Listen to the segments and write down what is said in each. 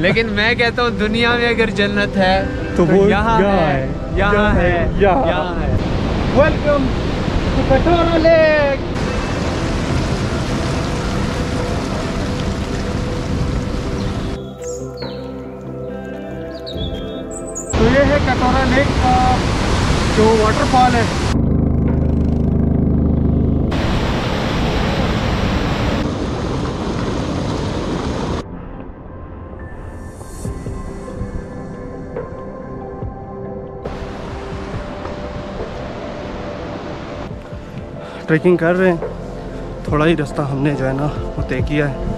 लेकिन मैं कहता हूँ दुनिया में अगर जन्नत है तो वो यहाँ है, यहाँ है, यहाँ है। वेलकम टू कटोरा लेक। तो ये है कटोरा लेक का जो वाटरफॉल है। ट्रैकिंग कर रहे हैं, थोड़ा ही रास्ता हमने जो है ना वो तय किया है।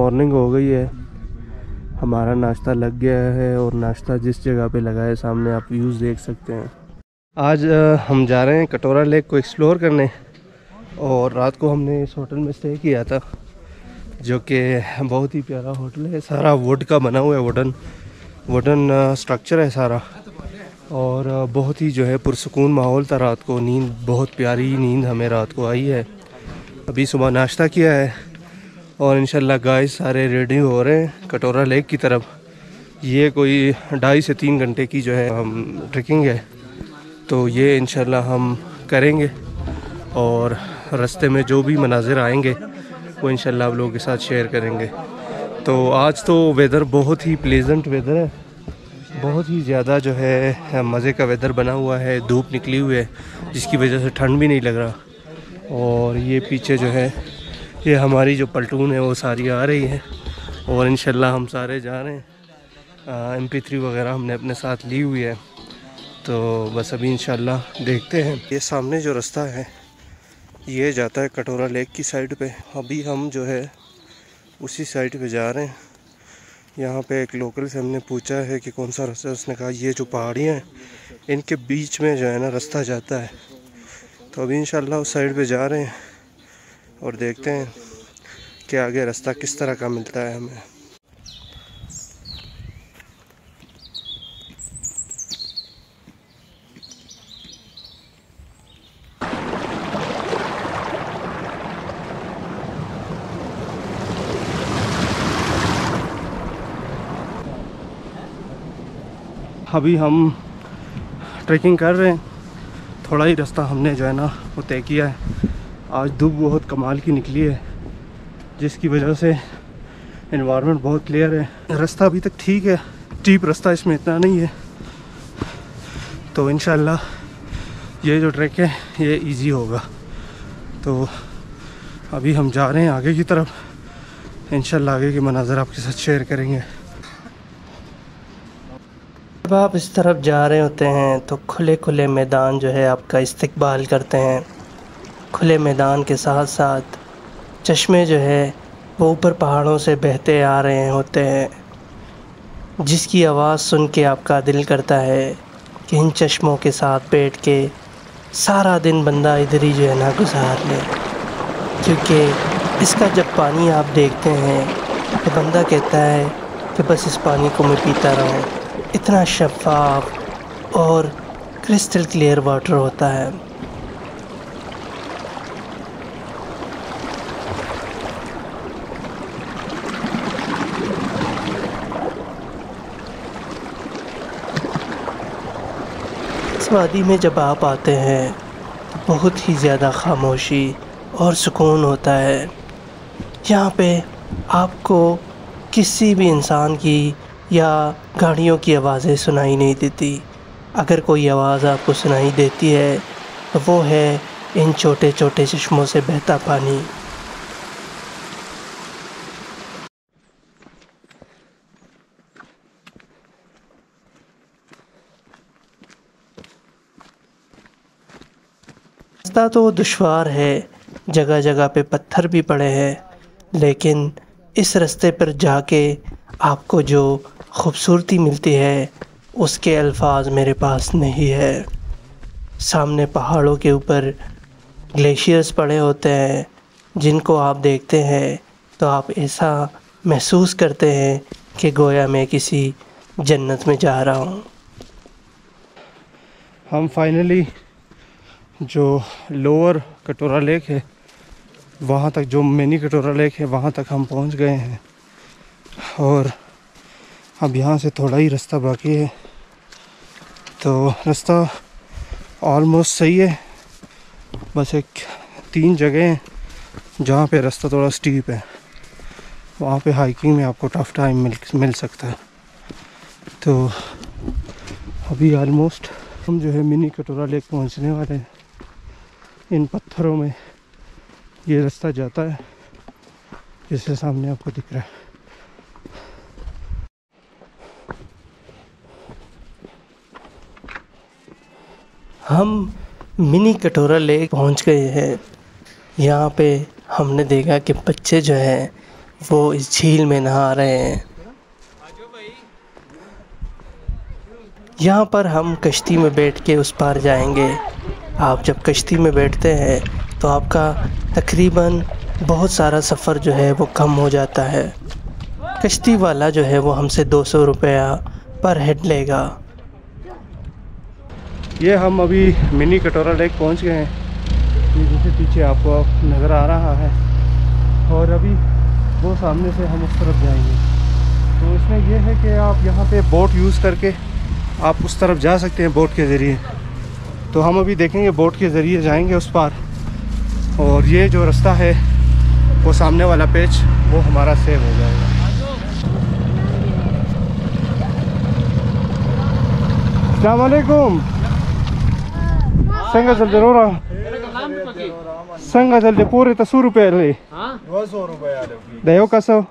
मॉर्निंग हो गई है, हमारा नाश्ता लग गया है और नाश्ता जिस जगह पे लगा है सामने आप व्यूज़ देख सकते हैं। आज हम जा रहे हैं कटोरा लेक को एक्सप्लोर करने और रात को हमने इस होटल में स्टे किया था जो कि बहुत ही प्यारा होटल है। सारा वुड का बना हुआ है, वुडन स्ट्रक्चर है सारा और बहुत ही जो है पुरसुकून माहौल था। रात को नींद, बहुत प्यारी नींद हमें रात को आई है। अभी सुबह नाश्ता किया है और इंशाल्लाह गाइस सारे रेडी हो रहे हैं कटोरा लेक की तरफ। ये कोई 2.5 से 3 घंटे की जो है हम ट्रैकिंग है, तो ये इंशाल्लाह हम करेंगे और रास्ते में जो भी मनाजिर आएंगे वो इंशाल्लाह आप लोगों के साथ शेयर करेंगे। तो आज तो वेदर बहुत ही प्लेजेंट वेदर है, बहुत ही ज़्यादा जो है मज़े का वेदर बना हुआ है। धूप निकली हुई है जिसकी वजह से ठंड भी नहीं लग रहा। और ये पीछे जो है ये हमारी जो पल्टून है वो सारी आ रही है और इंशाल्लाह हम सारे जा रहे हैं। MP3 वगैरह हमने अपने साथ ली हुई है, तो बस अभी इंशाल्लाह देखते हैं। ये सामने जो रास्ता है ये जाता है कटोरा लेक की साइड पे। अभी हम जो है उसी साइड पे जा रहे हैं। यहाँ पे एक लोकल से हमने पूछा है कि कौन सा रास्ता है, उसने कहा ये जो पहाड़ियाँ हैं इनके बीच में जो है ना रास्ता जाता है। तो अभी इंशाल्लाह उस साइड पे जा रहे हैं और देखते हैं कि आगे रास्ता किस तरह का मिलता है हमें। अभी हम ट्रैकिंग कर रहे हैं, थोड़ा ही रास्ता हमने जो है ना वो तय किया है। आज धूप बहुत कमाल की निकली है जिसकी वजह से एनवायरनमेंट बहुत क्लियर है। रास्ता अभी तक ठीक है, स्टीप रास्ता इसमें इतना नहीं है, तो इंशाल्लाह ये जो ट्रैक है ये इजी होगा। तो अभी हम जा रहे हैं आगे की तरफ, इंशाल्लाह आगे के मनाज़र आपके साथ शेयर करेंगे। जब आप इस तरफ जा रहे होते हैं तो खुले खुले मैदान जो है आपका इस्तकबाल करते हैं। खुले मैदान के साथ साथ चश्मे जो है वो ऊपर पहाड़ों से बहते आ रहे होते हैं, जिसकी आवाज़ सुन के आपका दिल करता है कि इन चश्मों के साथ बैठ के सारा दिन बंदा इधर ही जो है ना गुजार ले। क्योंकि इसका जब पानी आप देखते हैं तो बंदा कहता है कि बस इस पानी को मैं पीता रहूं। इतना शफ़ाफ और क्रिस्टल क्लियर वाटर होता है। इस वादी में जब आप आते हैं तो बहुत ही ज़्यादा खामोशी और सुकून होता है। यहाँ पे आपको किसी भी इंसान की या गाड़ियों की आवाज़ें सुनाई नहीं देती। अगर कोई आवाज़ आपको सुनाई देती है तो वो है इन छोटे छोटे चश्मों से बहता पानी। रास्ता तो दुश्वार है, जगह जगह पे पत्थर भी पड़े हैं, लेकिन इस रास्ते पर जाके आपको जो खूबसूरती मिलती है उसके अल्फाज मेरे पास नहीं है। सामने पहाड़ों के ऊपर ग्लेशियर्स पड़े होते हैं जिनको आप देखते हैं तो आप ऐसा महसूस करते हैं कि गोया मैं किसी जन्नत में जा रहा हूँ। हम फाइनली जो लोअर कटोरा लेक है वहाँ तक, जो मिनी कटोरा लेक है वहाँ तक हम पहुँच गए हैं। और अब यहाँ से थोड़ा ही रास्ता बाकी है, तो रास्ता ऑलमोस्ट सही है। बस एक 3 जगह हैं जहाँ पे रास्ता थोड़ा स्टीप है, वहाँ पे हाइकिंग में आपको टफ टाइम मिल सकता है। तो अभी ऑलमोस्ट हम जो है मिनी कटोरा लेक पहुँचने वाले हैं। इन पत्थरों में ये रास्ता जाता है, जैसे सामने आपको दिख रहा है। हम मिनी कटोरा लेक पहुंच गए हैं। यहाँ पे हमने देखा कि बच्चे जो हैं वो इस झील में नहा रहे हैं। यहाँ पर हम कश्ती में बैठ के उस पार जाएंगे। आप जब कश्ती में बैठते हैं तो आपका तकरीबन बहुत सारा सफ़र जो है वो कम हो जाता है। कश्ती वाला जो है वो हमसे 200 रुपया पर हेड लेगा। ये हम अभी मिनी कटोरा लेक पहुंच गए हैं। ये जैसे पीछे आपको नज़र आ रहा है, और अभी वो सामने से हम उस तरफ जाएंगे। तो इसमें यह है कि आप यहाँ पे बोट यूज़ करके आप उस तरफ जा सकते हैं बोट के ज़रिए। तो हम अभी देखेंगे, बोट के ज़रिए जाएंगे उस पार, और ये जो रास्ता है वो सामने वाला पेच वो हमारा सेव हो जाएगा। अस्सलाम वालेकुम। संगा जल्दी रो रहा संगा जल्दी पूरे तो 100 रुपये ले 200 रुपया दयो कसो।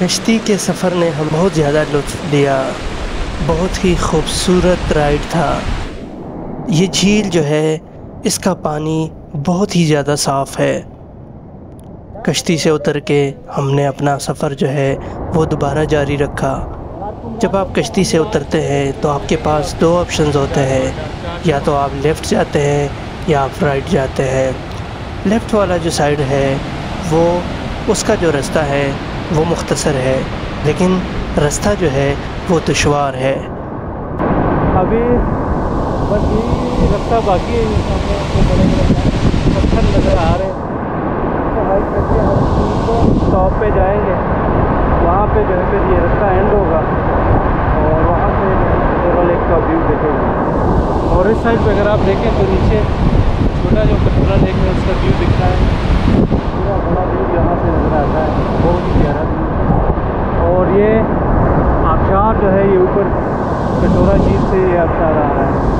कश्ती के सफ़र ने हम बहुत ज़्यादा लुत्फ़ लिया। बहुत ही खूबसूरत राइड था। ये झील जो है इसका पानी बहुत ही ज़्यादा साफ़ है। कश्ती से उतर के हमने अपना सफ़र जो है वो दोबारा जारी रखा। जब आप कश्ती से उतरते हैं तो आपके पास 2 ऑप्शंस होते हैं, या तो आप लेफ़्ट जाते हैं या आप राइट जाते हैं। लेफ़्ट वाला जो साइड है वो उसका जो रास्ता है वो मुख्तसर है, लेकिन रास्ता जो है वो दुश्वार है। अभी बस यही रास्ता बाकी है। पत्थर नज़र आ रहे हैं, तो हाइक करके हम टॉप पे जाएंगे। वहाँ पे जो है फिर ये रास्ता एंड होगा, और वहाँ से कटोरा लेक का व्यू देखेंगे। और इस साइड पे अगर आप देखें तो नीचे छोटा जो कटोरा लेक है उसका व्यू दिख रहा है। पूरा बड़ा व्यू यहाँ से नज़र आता है, बहुत ही प्यारा व्यू। और ये आबशार जो है ये ऊपर कटोरा झील से ये आबशार आ रहा है।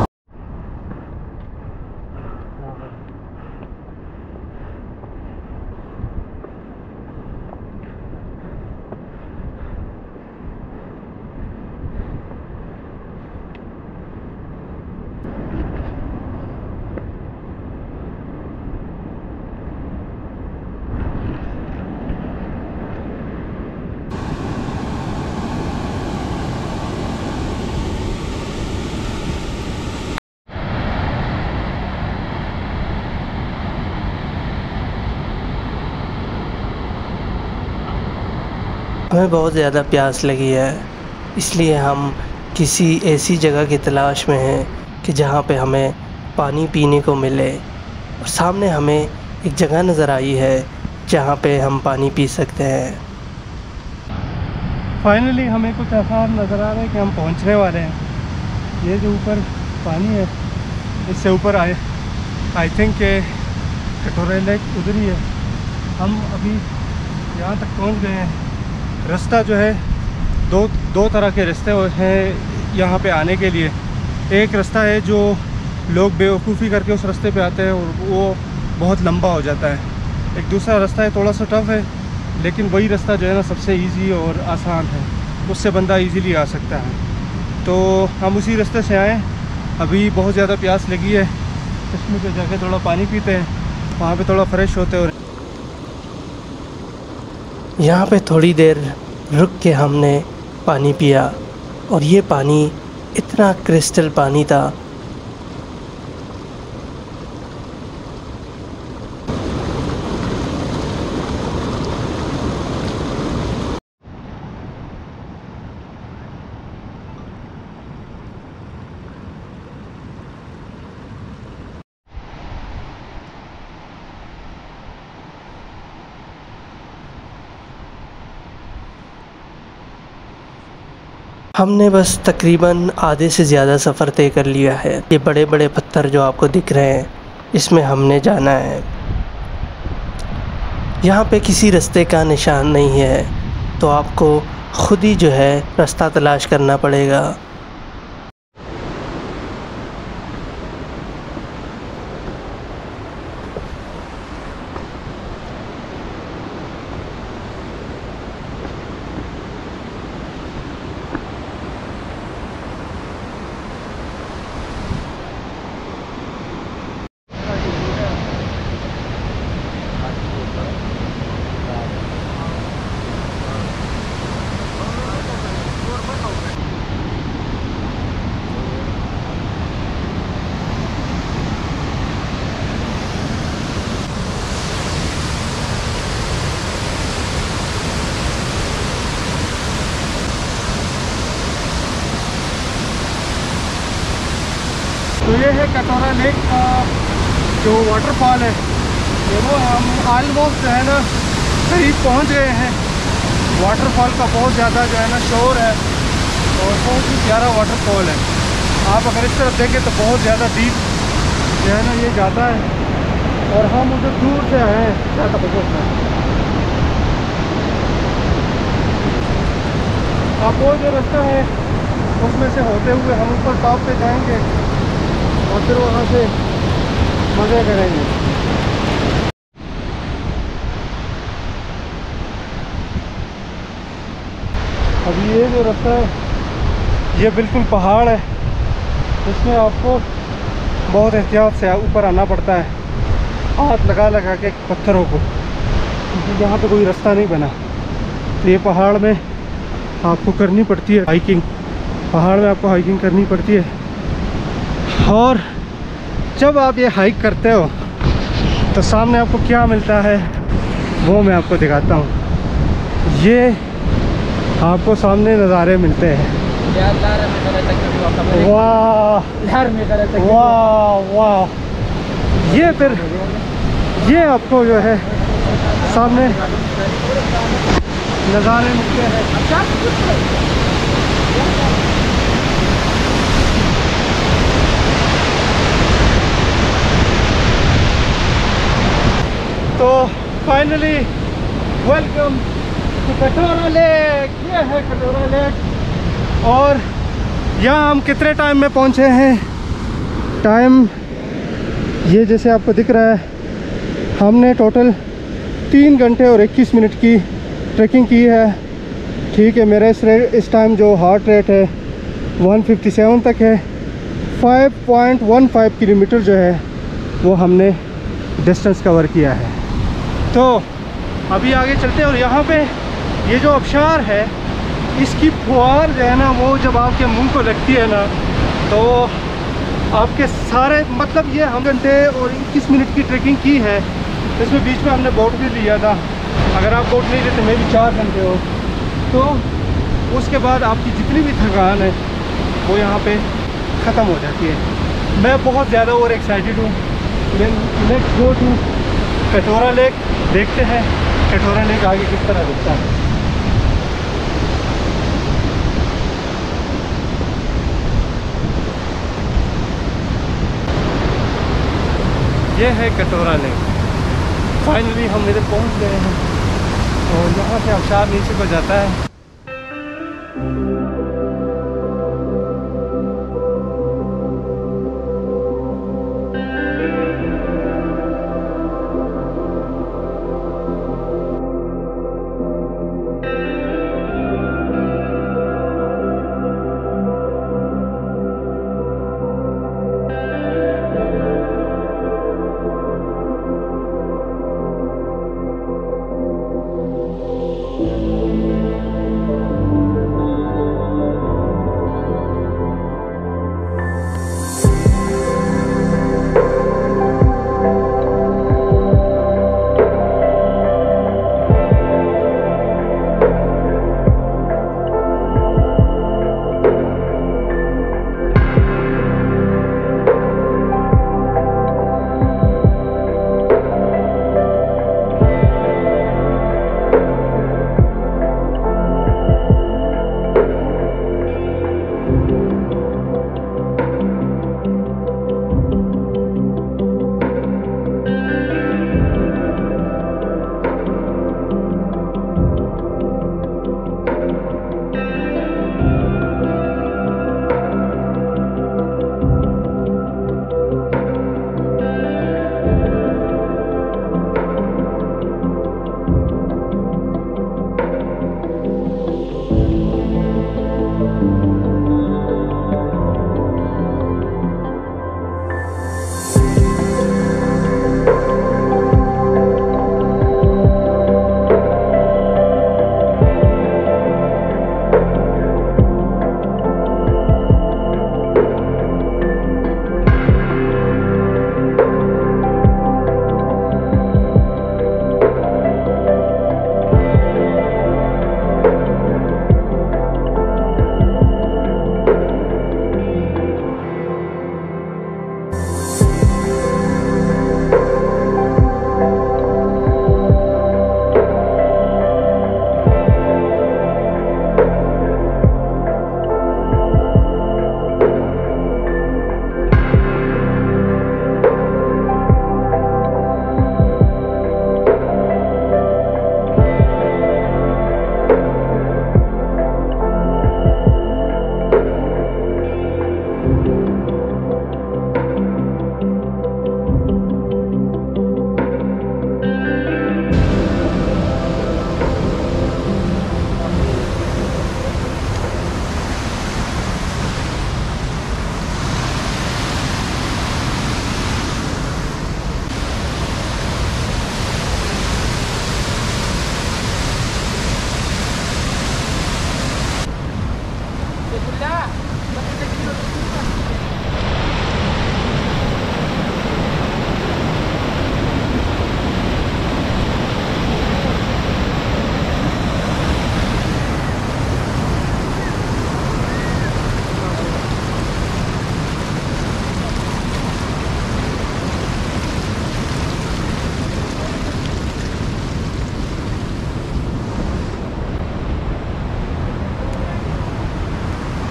हमें बहुत ज़्यादा प्यास लगी है, इसलिए हम किसी ऐसी जगह की तलाश में हैं कि जहाँ पे हमें पानी पीने को मिले। और सामने हमें एक जगह नज़र आई है जहाँ पे हम पानी पी सकते हैं। फाइनली हमें कुछ आसार नज़र आ रहे हैं कि हम पहुँचने वाले हैं। ये जो ऊपर पानी है इससे ऊपर आई थिंक कटोरा लेक उधर ही है। हम अभी यहाँ तक पहुँच गए हैं। रास्ता जो है दो तरह के रास्ते हैं यहाँ पे आने के लिए। एक रास्ता है जो लोग बेवकूफ़ी करके उस रास्ते पे आते हैं और वो बहुत लंबा हो जाता है। एक दूसरा रास्ता है थोड़ा सा टफ है, लेकिन वही रास्ता जो है ना सबसे इजी और आसान है, उससे बंदा इजीली आ सकता है। तो हम उसी रास्ते से आए। अभी बहुत ज़्यादा प्यास लगी है, चश्मे पे जाके थोड़ा पानी पीते हैं, वहाँ पे थोड़ा फ्रेश होते हैं। और यहाँ पे थोड़ी देर रुक के हमने पानी पिया और ये पानी इतना क्रिस्टल पानी था। हमने बस तकरीबन आधे से ज़्यादा सफ़र तय कर लिया है। ये बड़े बड़े पत्थर जो आपको दिख रहे हैं, इसमें हमने जाना है। यहाँ पे किसी रास्ते का निशान नहीं है, तो आपको ख़ुद ही जो है रास्ता तलाश करना पड़ेगा। तो ये है कटोरा लेक का जो वाटरफॉल है, ये वो हम ऑलमोस्ट जो है ना करीब पहुंच गए हैं। वाटरफॉल का बहुत ज़्यादा जो है ना शोर है और बहुत ही प्यारा वाटरफॉल है। आप अगर इस तरफ देखें तो बहुत ज़्यादा डीप जो है ना ये जाता है और हम उधर दूर से आए हैं ज़्यादा बहुत में। आप वो जो रास्ता है उसमें से होते हुए हम ऊपर टॉप पे जाएंगे और फिर वहाँ से मज़े करेंगे। अब ये जो रास्ता है ये बिल्कुल पहाड़ है, इसमें आपको बहुत एहतियात से ऊपर आना पड़ता है, हाथ लगा लगा के पत्थरों को, क्योंकि यहाँ पे कोई रास्ता नहीं बना। तो ये पहाड़ में आपको करनी पड़ती है हाइकिंग, पहाड़ में आपको हाइकिंग करनी पड़ती है। और जब आप ये हाइक करते हो तो सामने आपको क्या मिलता है वो मैं आपको दिखाता हूँ। ये आपको सामने नज़ारे मिलते हैं। वाह वाह वाह, ये आपको जो है सामने नज़ारे मिलते हैं। तो फाइनली वेलकम टू कटोरा लेक। ये है कटोरा लेक और यहाँ हम कितने टाइम में पहुँचे हैं। टाइम ये जैसे आपको दिख रहा है, हमने टोटल 3 घंटे और 21 मिनट की ट्रैकिंग की है। ठीक है, मेरा इस टाइम जो हार्ट रेट है 157 तक है। 5.15 किलोमीटर जो है वो हमने डिस्टेंस कवर किया है। तो अभी आगे चलते हैं और यहाँ पे ये जो आबशार है इसकी फुहार जो है ना वो जब आपके मुंह को लगती है ना तो आपके सारे मतलब ये हम घंटे और 21 मिनट की ट्रैकिंग की है। इसमें बीच में हमने बोट भी लिया था, अगर आप बोट नहीं लेते मे भी 4 घंटे हो तो उसके बाद आपकी जितनी भी थकान है वो यहाँ पे ख़त्म हो जाती है। मैं बहुत ज़्यादा और एक्साइटेड हूँ। लेट्स गो टू कटोरा लेक, देखते हैं कटोरा लेक आगे किस तरह दिखता है। ये है कटोरा लेक। फाइनली हम इधर पहुंच गए हैं और यहाँ से आबशार नीचे को जाता है।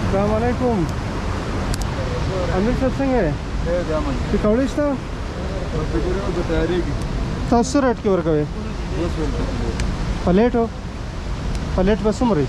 Assalamualaikum. Amir सत्संग है पिकौड़ी था तस्सर रेट के वर्क प्लेट हो प्लेट बस मरी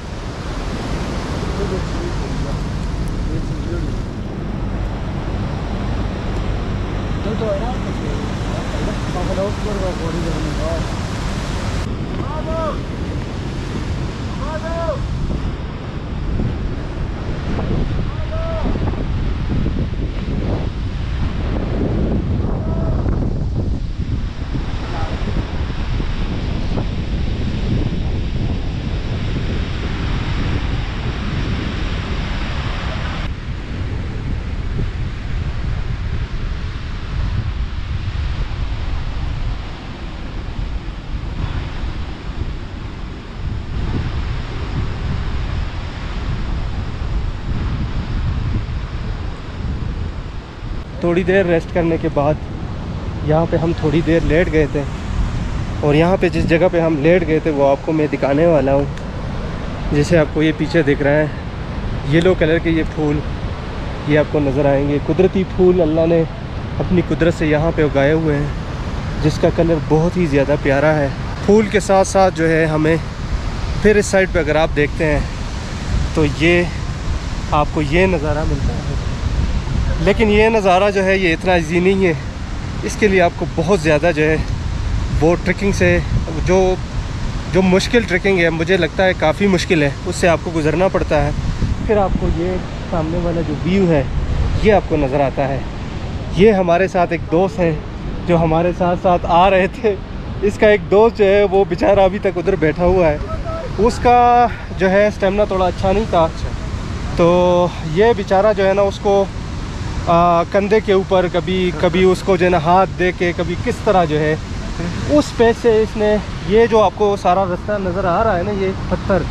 थोड़ी देर रेस्ट करने के बाद यहाँ पे हम थोड़ी देर लेट गए थे और यहाँ पे जिस जगह पे हम लेट गए थे वो आपको मैं दिखाने वाला हूँ। जैसे आपको ये पीछे दिख रहा है येलो कलर के ये फूल, ये आपको नज़र आएंगे। कुदरती फूल अल्लाह ने अपनी कुदरत से यहाँ पे उगाए हुए हैं जिसका कलर बहुत ही ज़्यादा प्यारा है। फूल के साथ साथ जो है हमें फिर इस साइड पे अगर आप देखते हैं तो ये आपको ये नज़ारा मिलता है। लेकिन ये नज़ारा जो है ये इतना ईजी नहीं है, इसके लिए आपको बहुत ज़्यादा जो है वो ट्रैकिंग से जो मुश्किल ट्रैकिंग है, मुझे लगता है काफ़ी मुश्किल है, उससे आपको गुजरना पड़ता है। फिर आपको ये सामने वाला जो व्यू है ये आपको नज़र आता है। ये हमारे साथ एक दोस्त है जो हमारे साथ साथ आ रहे थे। इसका एक दोस्त जो है वो बेचारा अभी तक उधर बैठा हुआ है, उसका जो है स्टेमिना थोड़ा अच्छा नहीं था, तो ये बेचारा जो है ना उसको कंधे के ऊपर कभी उसको जो है ना हाथ दे के कभी किस तरह जो है उस पेज से इसने ये जो आपको सारा रास्ता नज़र आ रहा है ना, ये पत्थर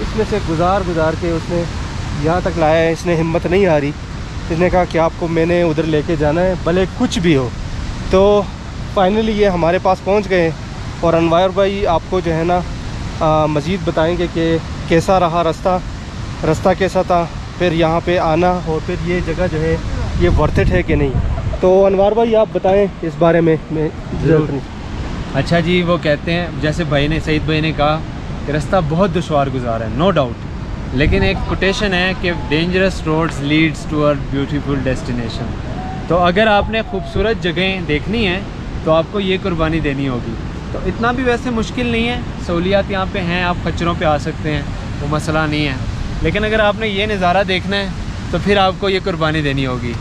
इसमें से गुजार के उसने यहाँ तक लाया है। इसने हिम्मत नहीं हारी, इसने कहा कि आपको मैंने उधर लेके जाना है भले कुछ भी हो। तो फाइनली ये हमारे पास पहुँच गए और अनवर भाई आपको जो है ना मज़ीद बताएंगे कि कैसा रहा रास्ता कैसा था, फिर यहाँ पे आना और फिर ये जगह जो है ये वर्थ इट है कि नहीं। तो अनवर भाई आप बताएं इस बारे में। मैं ज़रूर। अच्छा जी, वो कहते हैं जैसे सईद भाई ने कहा कि रास्ता बहुत दुश्वार गुजार है, नो डाउट, लेकिन एक कोटेशन है कि dangerous roads leads to a beautiful destination. तो अगर आपने खूबसूरत जगहें देखनी है तो आपको ये कुर्बानी देनी होगी। तो इतना भी वैसे मुश्किल नहीं है, सहूलियात यहाँ पे हैं, आप खच्चरों पे आ सकते हैं, वो मसला नहीं है। लेकिन अगर आपने ये नज़ारा देखना है तो फिर आपको ये कुर्बानी देनी होगी।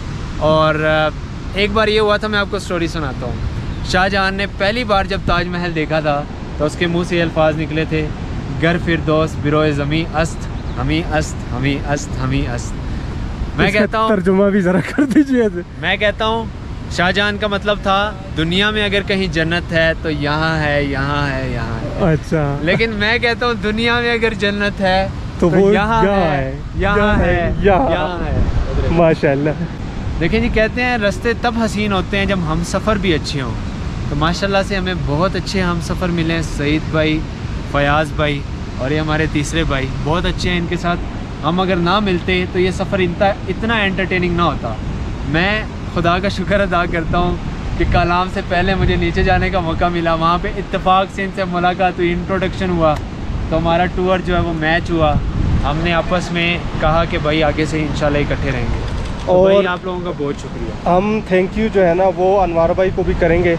और एक बार ये हुआ था, मैं आपको स्टोरी सुनाता हूँ। शाहजहां ने पहली बार जब ताजमहल देखा था तो उसके मुंह से ये अल्फाज निकले थे, गर फिरदौस बिरोए ज़मी अस्त हमी अस्त हमी अस्त हमी अस्त। मैं कहता हूँ तर्जुमा भी ज़रा कर दीजिए। मैं कहता हूँ शाहजहां का मतलब था दुनिया में अगर कहीं जन्नत है तो यहाँ है, यहाँ है, यहाँ है। अच्छा, लेकिन मैं कहता हूँ दुनिया में अगर जन्नत है तो वो यहाँ है, यहाँ है, यहाँ है। माशाल्लाह। देखिए जी, कहते हैं रास्ते तब हसीन होते हैं जब हम सफ़र भी अच्छे हों। तो माशाल्लाह से हमें बहुत अच्छे हम सफ़र मिले हैं। सईद भाई, फयाज़ भाई और ये हमारे तीसरे भाई बहुत अच्छे हैं। इनके साथ हम अगर ना मिलते तो ये सफ़र इतना एंटरटेनिंग ना होता। मैं खुदा का शुक्र अदा करता हूँ कि कलाम से पहले मुझे नीचे जाने का मौका मिला, वहाँ पे इत्तेफाक से इनसे मुलाकात हुई, इंट्रोडक्शन हुआ, तो हमारा टूर जो है वो मैच हुआ। हमने आपस में कहा कि भाई आगे से इंशाल्लाह इकट्ठे रहेंगे। तो और भाई आप लोगों का बहुत शुक्रिया। हम थैंक यू जो है ना वो अनवर भाई को भी करेंगे,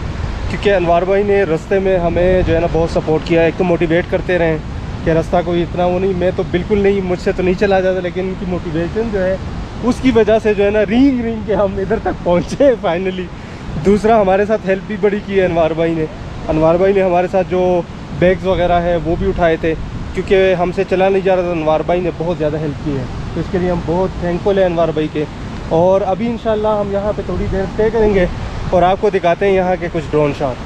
क्योंकि अनवर भाई ने रास्ते में हमें जो है ना बहुत सपोर्ट किया। एक तो मोटिवेट करते रहे कि रास्ता कोई इतना वो नहीं, मैं तो बिल्कुल नहीं, मुझसे तो नहीं चला जाता, लेकिन इनकी मोटिवेशन जो है उसकी वजह से जो है ना रिंग के हम इधर तक पहुँचे फाइनली। दूसरा हमारे साथ हेल्प भी बड़ी की है अनवर भाई ने। अनवर भाई ने हमारे साथ जो बैग्स वगैरह है वो भी उठाए थे, क्योंकि हमसे चला नहीं जा रहा था। अनवर भाई ने बहुत ज़्यादा हेल्प की है, तो इसके लिए हम बहुत थैंकफुल हैं अनवर भाई के। और अभी इंशाल्लाह हम यहाँ पे थोड़ी देर स्टे करेंगे और आपको दिखाते हैं यहाँ के कुछ ड्रोन शॉट।